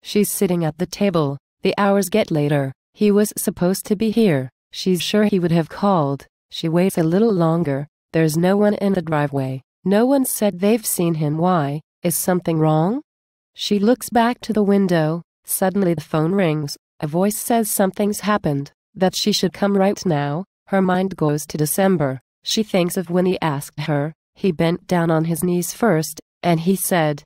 She's sitting at the table. The hours get later. He was supposed to be here. She's sure he would have called. She waits a little longer. There's no one in the driveway. No one said they've seen him. Why? Is something wrong? She looks back to the window. Suddenly the phone rings. A voice says something's happened, that she should come right now. Her mind goes to December. She thinks of when he asked her. He bent down on his knees first, and he said,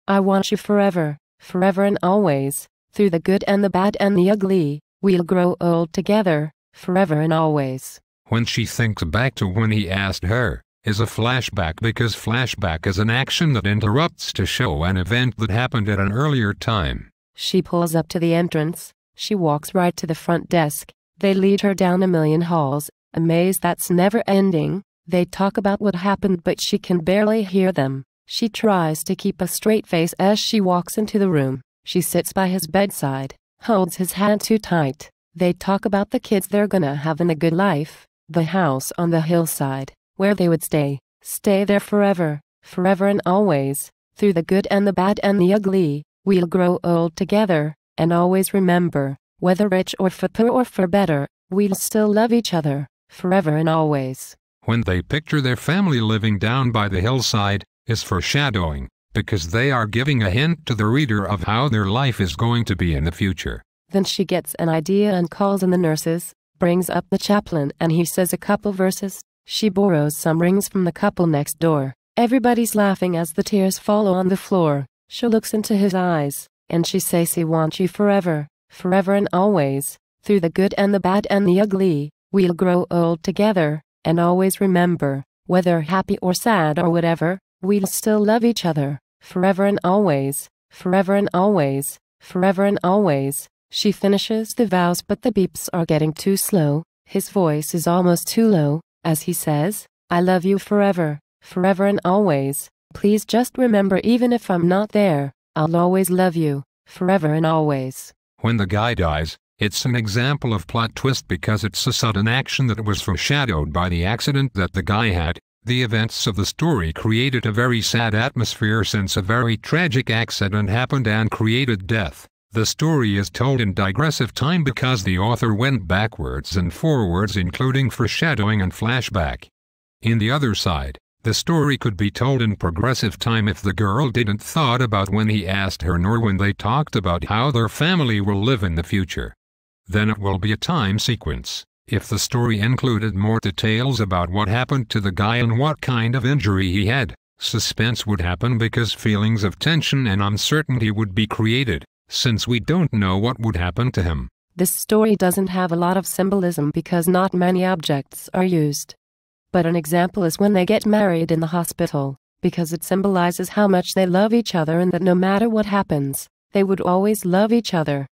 "I want you forever, forever and always, through the good and the bad and the ugly, we'll grow old together, forever and always." When she thinks back to when he asked her, is a flashback, because flashback is an action that interrupts to show an event that happened at an earlier time. She pulls up to the entrance. She walks right to the front desk. They lead her down a million halls, a maze that's never ending. They talk about what happened, but she can barely hear them. She tries to keep a straight face as she walks into the room. She sits by his bedside, holds his hand too tight. They talk about the kids they're gonna have and a good life, the house on the hillside, where they would stay there forever, forever and always, through the good and the bad and the ugly, we'll grow old together, and always remember, whether rich or for poor or for better, we'll still love each other, forever and always. When they picture their family living down by the hillside, is foreshadowing, because they are giving a hint to the reader of how their life is going to be in the future. Then she gets an idea and calls in the nurses, brings up the chaplain, and he says a couple verses. She borrows some rings from the couple next door. Everybody's laughing as the tears fall on the floor. She looks into his eyes, and she says, "He wants you forever, forever and always, through the good and the bad and the ugly, we'll grow old together, and always remember, whether happy or sad or whatever, we'll still love each other, forever and always, forever and always, forever and always." She finishes the vows, but the beeps are getting too slow. His voice is almost too low, as he says, "I love you forever, forever and always. Please just remember, even if I'm not there, I'll always love you, forever and always." When the guy dies, it's an example of plot twist, because it's a sudden action that was foreshadowed by the accident that the guy had. The events of the story created a very sad atmosphere, since a very tragic accident happened and created death. The story is told in digressive time because the author went backwards and forwards, including foreshadowing and flashback. In the other side, the story could be told in progressive time if the girl didn't thought about when he asked her, nor when they talked about how their family will live in the future. Then it will be a time sequence. If the story included more details about what happened to the guy and what kind of injury he had, suspense would happen, because feelings of tension and uncertainty would be created, since we don't know what would happen to him. This story doesn't have a lot of symbolism because not many objects are used. But an example is when they get married in the hospital, because it symbolizes how much they love each other and that no matter what happens, they would always love each other.